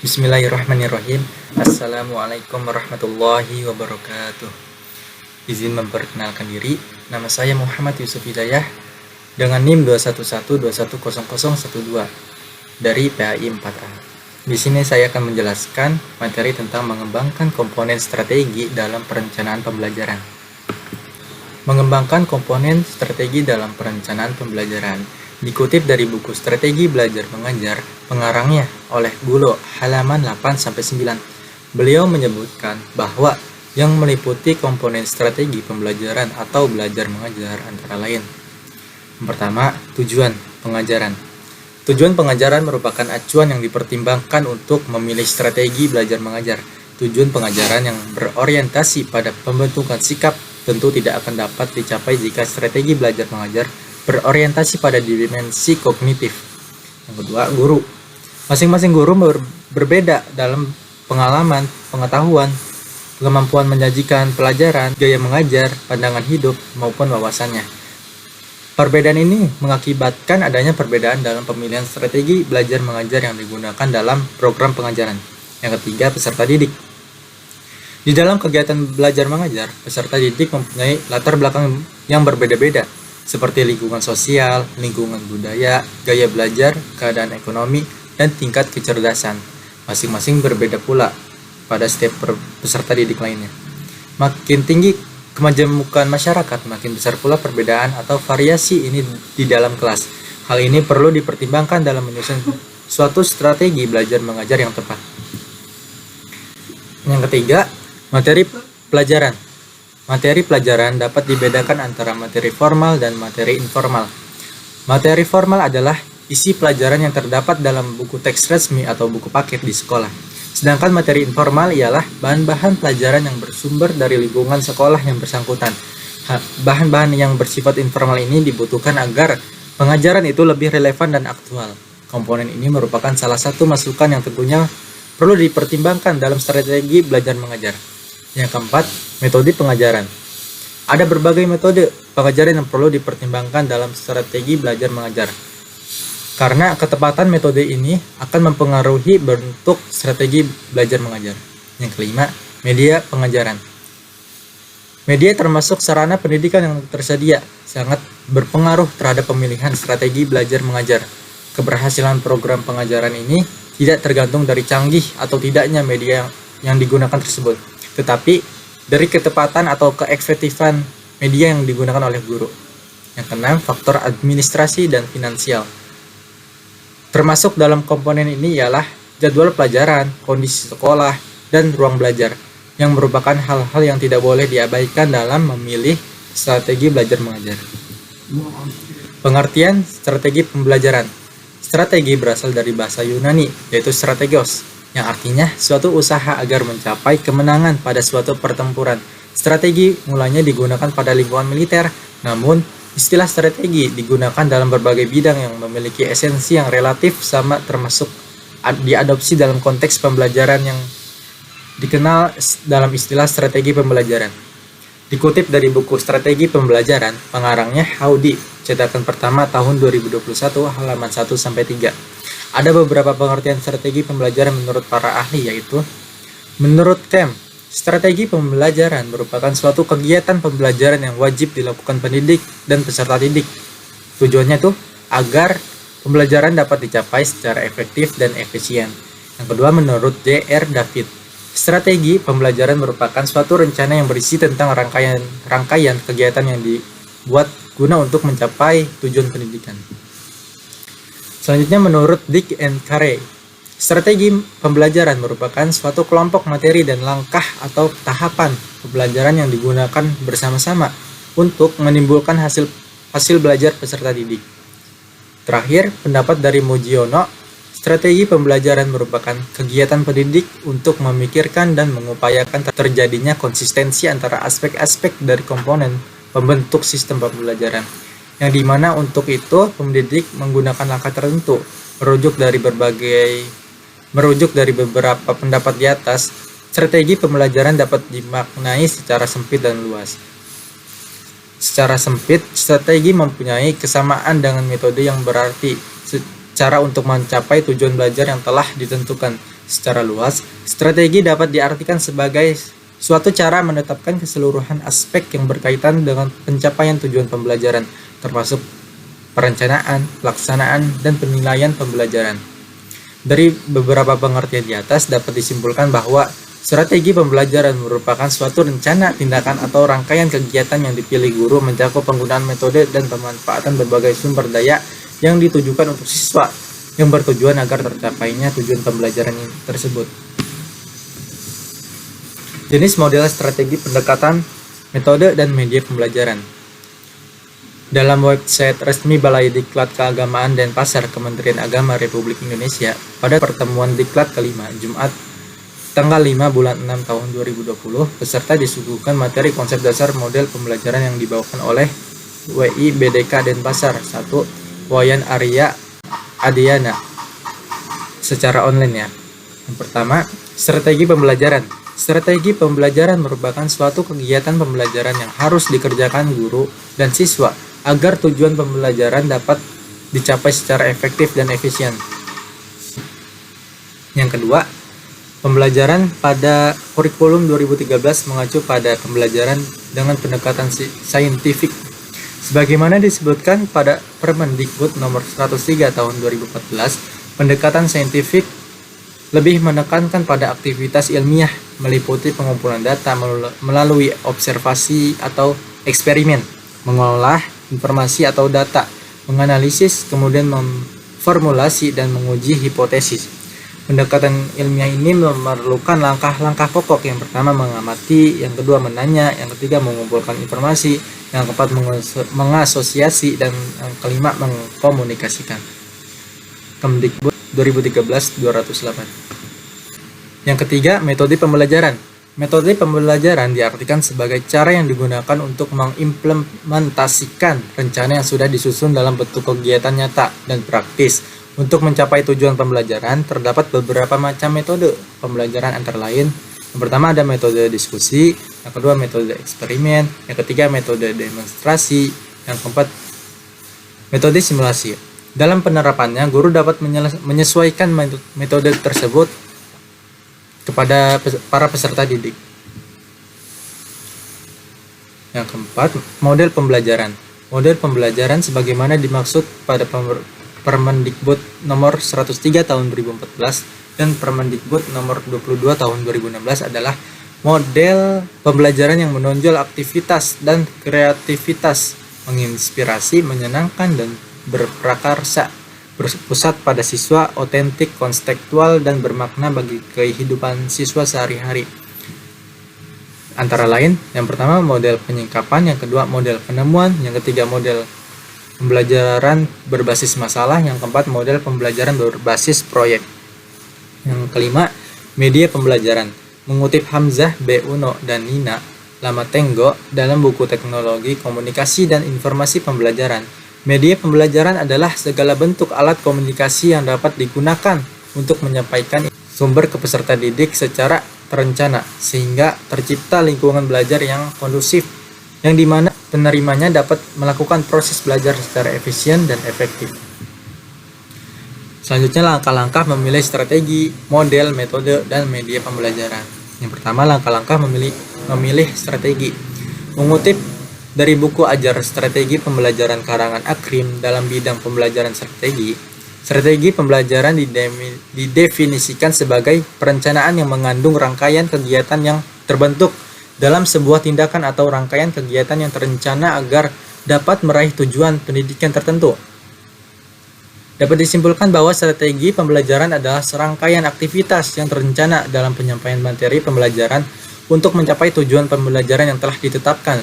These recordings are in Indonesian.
Bismillahirrahmanirrahim. Assalamualaikum warahmatullahi wabarakatuh. Izin memperkenalkan diri, nama saya Muhammad Yusuf Hidayah dengan NIM 211210012 dari PAI 4A. Di sini saya akan menjelaskan materi tentang mengembangkan komponen strategi dalam perencanaan pembelajaran. Mengembangkan komponen strategi dalam perencanaan pembelajaran dikutip dari buku Strategi Belajar Mengajar, pengarangnya oleh Gulo, halaman 8-9. Beliau menyebutkan bahwa yang meliputi komponen strategi pembelajaran atau belajar mengajar antara lain. Yang pertama, tujuan pengajaran. Tujuan pengajaran merupakan acuan yang dipertimbangkan untuk memilih strategi belajar mengajar. Tujuan pengajaran yang berorientasi pada pembentukan sikap tentu tidak akan dapat dicapai jika strategi belajar mengajar berorientasi pada dimensi kognitif. Yang kedua, guru. Masing-masing guru berbeda dalam pengalaman, pengetahuan, kemampuan menyajikan pelajaran, gaya mengajar, pandangan hidup, maupun wawasannya. Perbedaan ini mengakibatkan adanya perbedaan dalam pemilihan strategi belajar mengajar yang digunakan dalam program pengajaran. Yang ketiga, peserta didik. Di dalam kegiatan belajar mengajar, peserta didik mempunyai latar belakang yang berbeda-beda, seperti lingkungan sosial, lingkungan budaya, gaya belajar, keadaan ekonomi, dan tingkat kecerdasan. Masing-masing berbeda pula pada setiap peserta didik lainnya. Makin tinggi kemajemukan masyarakat, makin besar pula perbedaan atau variasi ini di dalam kelas. Hal ini perlu dipertimbangkan dalam menyusun suatu strategi belajar mengajar yang tepat. Yang ketiga, materi pelajaran. Materi pelajaran dapat dibedakan antara materi formal dan materi informal. Materi formal adalah isi pelajaran yang terdapat dalam buku teks resmi atau buku paket di sekolah. Sedangkan materi informal ialah bahan-bahan pelajaran yang bersumber dari lingkungan sekolah yang bersangkutan. Bahan-bahan yang bersifat informal ini dibutuhkan agar pengajaran itu lebih relevan dan aktual. Komponen ini merupakan salah satu masukan yang tentunya perlu dipertimbangkan dalam strategi belajar mengajar. Yang keempat, metode pengajaran. Ada berbagai metode pengajaran yang perlu dipertimbangkan dalam strategi belajar mengajar. Karena ketepatan metode ini akan mempengaruhi bentuk strategi belajar mengajar. Yang kelima, media pengajaran. Media termasuk sarana pendidikan yang tersedia, sangat berpengaruh terhadap pemilihan strategi belajar mengajar. Keberhasilan program pengajaran ini tidak tergantung dari canggih atau tidaknya media yang digunakan tersebut, tetapi dari ketepatan atau keefektifan media yang digunakan oleh guru. Yang keenam, faktor administrasi dan finansial. Termasuk dalam komponen ini ialah jadwal pelajaran, kondisi sekolah, dan ruang belajar, yang merupakan hal-hal yang tidak boleh diabaikan dalam memilih strategi belajar mengajar. Pengertian strategi pembelajaran. Strategi berasal dari bahasa Yunani, yaitu strategos, yang artinya suatu usaha agar mencapai kemenangan pada suatu pertempuran. Strategi mulanya digunakan pada lingkungan militer, namun istilah strategi digunakan dalam berbagai bidang yang memiliki esensi yang relatif sama, termasuk diadopsi dalam konteks pembelajaran yang dikenal dalam istilah strategi pembelajaran. Dikutip dari buku Strategi Pembelajaran, pengarangnya Howdy, cetakan pertama tahun 2021, halaman 1-3. Ada beberapa pengertian strategi pembelajaran menurut para ahli, yaitu menurut Kemp, strategi pembelajaran merupakan suatu kegiatan pembelajaran yang wajib dilakukan pendidik dan peserta didik. Tujuannya tuh agar pembelajaran dapat dicapai secara efektif dan efisien. Yang kedua, menurut J.R. David, strategi pembelajaran merupakan suatu rencana yang berisi tentang rangkaian kegiatan yang dibuat guna untuk mencapai tujuan pendidikan. Selanjutnya, menurut Dick and Carey, strategi pembelajaran merupakan suatu kelompok materi dan langkah atau tahapan pembelajaran yang digunakan bersama-sama untuk menimbulkan hasil belajar peserta didik. Terakhir, pendapat dari Mujiono, strategi pembelajaran merupakan kegiatan pendidik untuk memikirkan dan mengupayakan terjadinya konsistensi antara aspek-aspek dari komponen pembentuk sistem pembelajaran, yang dimana untuk itu pendidik menggunakan langkah tertentu. Merujuk dari beberapa pendapat di atas, strategi pembelajaran dapat dimaknai secara sempit dan luas. Secara sempit, strategi mempunyai kesamaan dengan metode yang berarti cara untuk mencapai tujuan belajar yang telah ditentukan. Secara luas, strategi dapat diartikan sebagai suatu cara menetapkan keseluruhan aspek yang berkaitan dengan pencapaian tujuan pembelajaran, termasuk perencanaan, pelaksanaan, dan penilaian pembelajaran. Dari beberapa pengertian di atas dapat disimpulkan bahwa strategi pembelajaran merupakan suatu rencana, tindakan, atau rangkaian kegiatan yang dipilih guru mencakup penggunaan metode dan pemanfaatan berbagai sumber daya yang ditujukan untuk siswa yang bertujuan agar tercapainya tujuan pembelajaran tersebut. Jenis model strategi pendekatan, metode, dan media pembelajaran. Dalam website resmi Balai Diklat Keagamaan dan Pasar Kementerian Agama Republik Indonesia, pada pertemuan Diklat kelima, Jumat, tanggal 5 bulan 6 tahun 2020, peserta disuguhkan materi konsep dasar model pembelajaran yang dibawakan oleh WI BDK Denpasar 1, Wayan Arya Adiana, secara online ya. Yang pertama, strategi pembelajaran. Strategi pembelajaran merupakan suatu kegiatan pembelajaran yang harus dikerjakan guru dan siswa agar tujuan pembelajaran dapat dicapai secara efektif dan efisien. Yang kedua, pembelajaran pada kurikulum 2013 mengacu pada pembelajaran dengan pendekatan saintifik. Sebagaimana disebutkan pada Permendikbud nomor 103 tahun 2014, pendekatan saintifik lebih menekankan pada aktivitas ilmiah meliputi pengumpulan data melalui observasi atau eksperimen, mengolah informasi atau data, menganalisis, kemudian memformulasi dan menguji hipotesis. Pendekatan ilmiah ini memerlukan langkah-langkah pokok. Yang pertama mengamati, yang kedua menanya, yang ketiga mengumpulkan informasi, yang keempat mengasosiasi, dan yang kelima mengkomunikasikan. Kemdikbud 2013-208. Yang ketiga, metode pembelajaran. Metode pembelajaran diartikan sebagai cara yang digunakan untuk mengimplementasikan rencana yang sudah disusun dalam bentuk kegiatan nyata dan praktis. Untuk mencapai tujuan pembelajaran, terdapat beberapa macam metode pembelajaran antara lain. Yang pertama ada metode diskusi, yang kedua metode eksperimen, yang ketiga metode demonstrasi, yang keempat metode simulasi. Dalam penerapannya, guru dapat menyesuaikan metode tersebut kepada para peserta didik. Yang keempat, model pembelajaran. Model pembelajaran sebagaimana dimaksud pada Permendikbud nomor 103 tahun 2014 dan Permendikbud nomor 22 tahun 2016 adalah model pembelajaran yang menonjol aktivitas dan kreativitas, menginspirasi, menyenangkan, dan berprakarsa, berpusat pada siswa, otentik, konstekstual, dan bermakna bagi kehidupan siswa sehari-hari. Antara lain, yang pertama model penyingkapan, yang kedua model penemuan, yang ketiga model pembelajaran berbasis masalah, yang keempat model pembelajaran berbasis proyek. Yang kelima, media pembelajaran. Mengutip Hamzah B. Uno dan Nina Lamatenggo dalam buku Teknologi Komunikasi dan Informasi Pembelajaran, media pembelajaran adalah segala bentuk alat komunikasi yang dapat digunakan untuk menyampaikan sumber ke peserta didik secara terencana, sehingga tercipta lingkungan belajar yang kondusif, yang dimana penerimanya dapat melakukan proses belajar secara efisien dan efektif. Selanjutnya langkah-langkah memilih strategi, model, metode, dan media pembelajaran. Yang pertama, langkah-langkah memilih strategi. Mengutip dari buku Ajar Strategi Pembelajaran karangan Akrim dalam bidang pembelajaran strategi, strategi pembelajaran didefinisikan sebagai perencanaan yang mengandung rangkaian kegiatan yang terbentuk dalam sebuah tindakan atau rangkaian kegiatan yang terencana agar dapat meraih tujuan pendidikan tertentu. Dapat disimpulkan bahwa strategi pembelajaran adalah serangkaian aktivitas yang terencana dalam penyampaian materi pembelajaran untuk mencapai tujuan pembelajaran yang telah ditetapkan.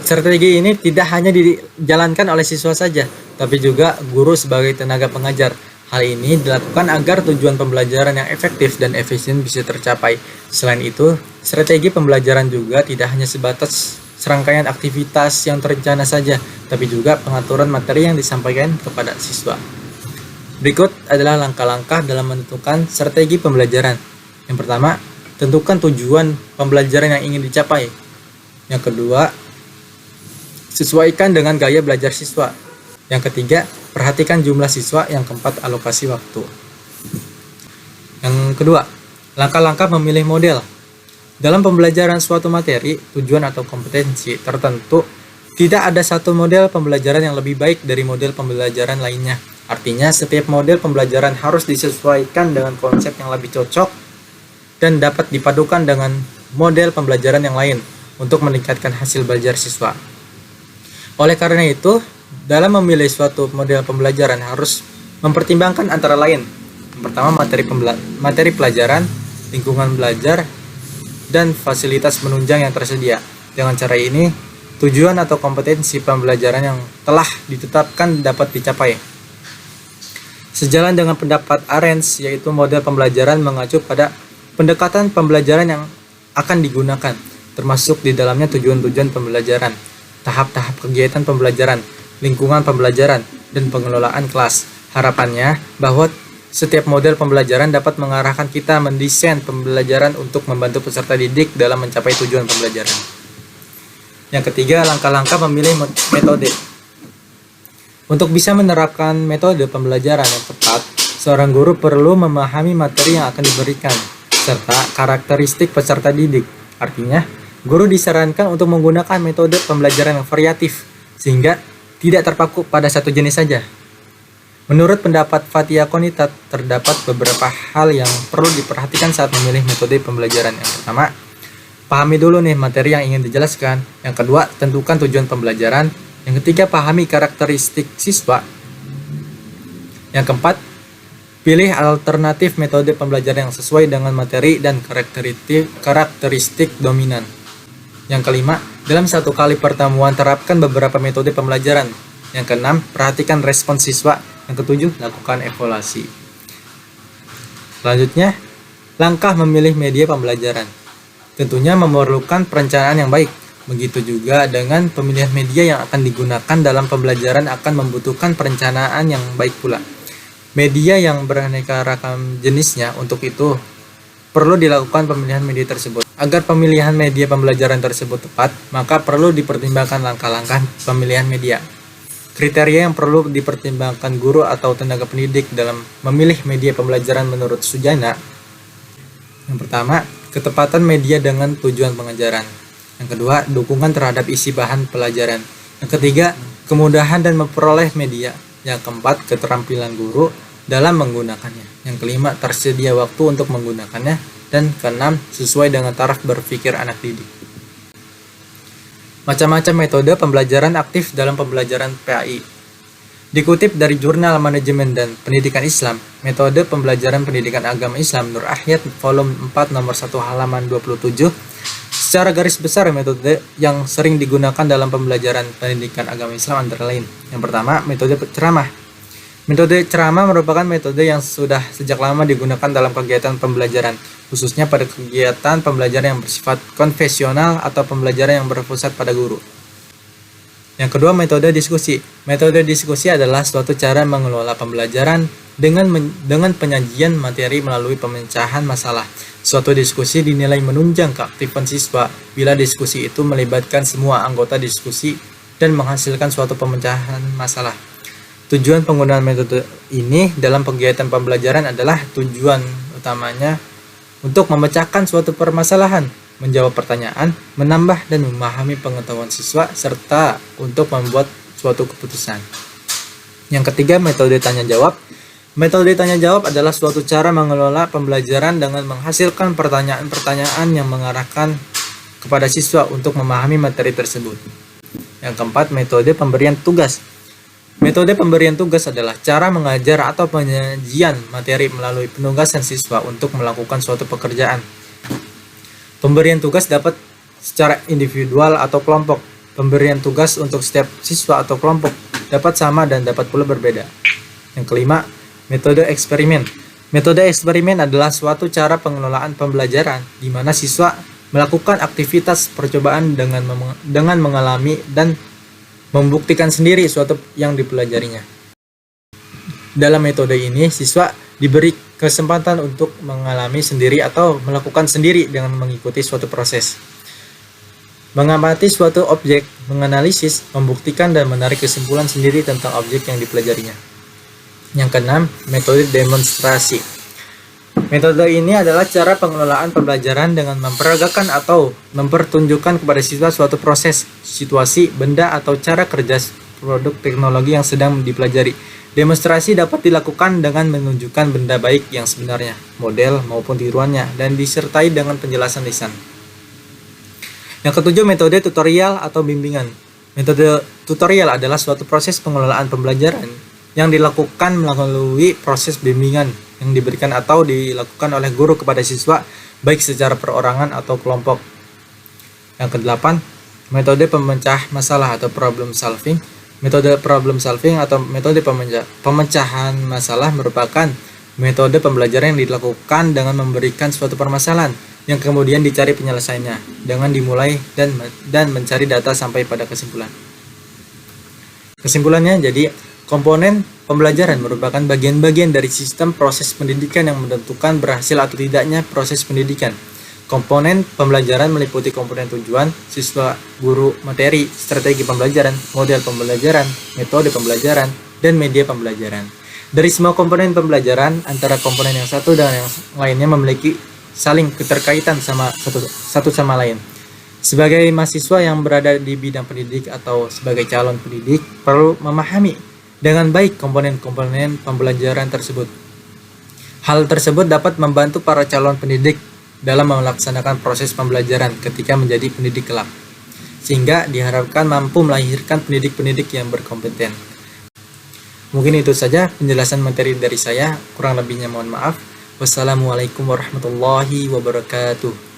Strategi ini tidak hanya dijalankan oleh siswa saja, tapi juga guru sebagai tenaga pengajar. Hal ini dilakukan agar tujuan pembelajaran yang efektif dan efisien bisa tercapai. Selain itu, strategi pembelajaran juga tidak hanya sebatas serangkaian aktivitas yang terencana saja, tapi juga pengaturan materi yang disampaikan kepada siswa. Berikut adalah langkah-langkah dalam menentukan strategi pembelajaran. Yang pertama, tentukan tujuan pembelajaran yang ingin dicapai. Yang kedua, sesuaikan dengan gaya belajar siswa. Yang ketiga, perhatikan jumlah siswa. Yang keempat, alokasi waktu. Yang kedua, langkah-langkah memilih model. Dalam pembelajaran suatu materi, tujuan atau kompetensi tertentu, tidak ada satu model pembelajaran yang lebih baik dari model pembelajaran lainnya. Artinya, setiap model pembelajaran harus disesuaikan dengan konsep yang lebih cocok dan dapat dipadukan dengan model pembelajaran yang lain untuk meningkatkan hasil belajar siswa. Oleh karena itu, dalam memilih suatu model pembelajaran harus mempertimbangkan antara lain. Yang pertama, materi pelajaran, lingkungan belajar, dan fasilitas penunjang yang tersedia. Dengan cara ini, tujuan atau kompetensi pembelajaran yang telah ditetapkan dapat dicapai. Sejalan dengan pendapat Arens, yaitu model pembelajaran mengacu pada pendekatan pembelajaran yang akan digunakan, termasuk di dalamnya tujuan-tujuan pembelajaran, tahap-tahap kegiatan pembelajaran, lingkungan pembelajaran, dan pengelolaan kelas. Harapannya bahwa setiap model pembelajaran dapat mengarahkan kita mendesain pembelajaran untuk membantu peserta didik dalam mencapai tujuan pembelajaran. Yang ketiga, langkah-langkah memilih metode. Untuk bisa menerapkan metode pembelajaran yang tepat, seorang guru perlu memahami materi yang akan diberikan, serta karakteristik peserta didik. Artinya, guru disarankan untuk menggunakan metode pembelajaran yang variatif, sehingga tidak terpaku pada satu jenis saja. Menurut pendapat Fathia Konita, terdapat beberapa hal yang perlu diperhatikan saat memilih metode pembelajaran. Yang pertama, pahami dulu nih materi yang ingin dijelaskan. Yang kedua, tentukan tujuan pembelajaran. Yang ketiga, pahami karakteristik siswa. Yang keempat, pilih alternatif metode pembelajaran yang sesuai dengan materi dan karakteristik dominan. Yang kelima, dalam satu kali pertemuan terapkan beberapa metode pembelajaran. Yang keenam, perhatikan respons siswa. Yang ketujuh, lakukan evaluasi. Selanjutnya, langkah memilih media pembelajaran. Tentunya memerlukan perencanaan yang baik. Begitu juga dengan pemilihan media yang akan digunakan dalam pembelajaran akan membutuhkan perencanaan yang baik pula. Media yang beraneka ragam jenisnya, untuk itu perlu dilakukan pemilihan media tersebut. Agar pemilihan media pembelajaran tersebut tepat, maka perlu dipertimbangkan langkah-langkah pemilihan media. Kriteria yang perlu dipertimbangkan guru atau tenaga pendidik dalam memilih media pembelajaran menurut Sujana. Yang pertama, ketepatan media dengan tujuan pengajaran. Yang kedua, dukungan terhadap isi bahan pelajaran. Yang ketiga, kemudahan dan memperoleh media. Yang keempat, keterampilan guru dalam menggunakannya. Yang kelima, tersedia waktu untuk menggunakannya. Dan keenam, sesuai dengan taraf berpikir anak didik. Macam-macam metode pembelajaran aktif dalam pembelajaran PAI. Dikutip dari Jurnal Manajemen dan Pendidikan Islam, metode pembelajaran pendidikan agama Islam Nur Ahyad volume 4 nomor 1 halaman 27, secara garis besar metode yang sering digunakan dalam pembelajaran pendidikan agama Islam antara lain. Yang pertama, metode ceramah. Metode ceramah merupakan metode yang sudah sejak lama digunakan dalam kegiatan pembelajaran, khususnya pada kegiatan pembelajaran yang bersifat konvensional atau pembelajaran yang berpusat pada guru. Yang kedua, metode diskusi. Metode diskusi adalah suatu cara mengelola pembelajaran dengan penyajian materi melalui pemecahan masalah. Suatu diskusi dinilai menunjang keaktifan siswa bila diskusi itu melibatkan semua anggota diskusi dan menghasilkan suatu pemecahan masalah. Tujuan penggunaan metode ini dalam kegiatan pembelajaran adalah tujuan utamanya untuk memecahkan suatu permasalahan, menjawab pertanyaan, menambah dan memahami pengetahuan siswa, serta untuk membuat suatu keputusan. Yang ketiga, metode tanya-jawab. Metode tanya-jawab adalah suatu cara mengelola pembelajaran dengan menghasilkan pertanyaan-pertanyaan yang mengarahkan kepada siswa untuk memahami materi tersebut. Yang keempat, metode pemberian tugas. Metode pemberian tugas adalah cara mengajar atau penyajian materi melalui penugasan siswa untuk melakukan suatu pekerjaan. Pemberian tugas dapat secara individual atau kelompok. Pemberian tugas untuk setiap siswa atau kelompok dapat sama dan dapat pula berbeda. Yang kelima, metode eksperimen. Metode eksperimen adalah suatu cara pengelolaan pembelajaran di mana siswa melakukan aktivitas percobaan dengan mengalami dan membuktikan sendiri suatu yang dipelajarinya. Dalam metode ini, siswa diberi kesempatan untuk mengalami sendiri atau melakukan sendiri dengan mengikuti suatu proses. Mengamati suatu objek, menganalisis, membuktikan dan menarik kesimpulan sendiri tentang objek yang dipelajarinya. Yang keenam, metode demonstrasi. Metode ini adalah cara pengelolaan pembelajaran dengan memperagakan atau mempertunjukkan kepada siswa suatu proses, situasi, benda atau cara kerja produk teknologi yang sedang dipelajari. Demonstrasi dapat dilakukan dengan menunjukkan benda baik yang sebenarnya, model maupun tiruannya, dan disertai dengan penjelasan lisan. Yang ketujuh, metode tutorial atau bimbingan. Metode tutorial adalah suatu proses pengelolaan pembelajaran yang dilakukan melalui proses bimbingan yang diberikan atau dilakukan oleh guru kepada siswa, baik secara perorangan atau kelompok. Yang kedelapan, metode pemecah masalah atau problem solving. Metode problem solving atau metode pemecahan masalah merupakan metode pembelajaran yang dilakukan dengan memberikan suatu permasalahan yang kemudian dicari penyelesaiannya dengan dimulai dan mencari data sampai pada kesimpulan. Kesimpulannya, jadi komponen pembelajaran merupakan bagian-bagian dari sistem proses pendidikan yang menentukan berhasil atau tidaknya proses pendidikan. Komponen pembelajaran meliputi komponen tujuan, siswa, guru, materi, strategi pembelajaran, model pembelajaran, metode pembelajaran, dan media pembelajaran. Dari semua komponen pembelajaran, antara komponen yang satu dan yang lainnya memiliki saling keterkaitan satu sama lain. Sebagai mahasiswa yang berada di bidang pendidik atau sebagai calon pendidik perlu memahami dengan baik komponen-komponen pembelajaran tersebut. Hal tersebut dapat membantu para calon pendidik dalam melaksanakan proses pembelajaran ketika menjadi pendidik kelak, sehingga diharapkan mampu melahirkan pendidik-pendidik yang berkompeten. Mungkin itu saja penjelasan materi dari saya, kurang lebihnya mohon maaf. Wassalamualaikum warahmatullahi wabarakatuh.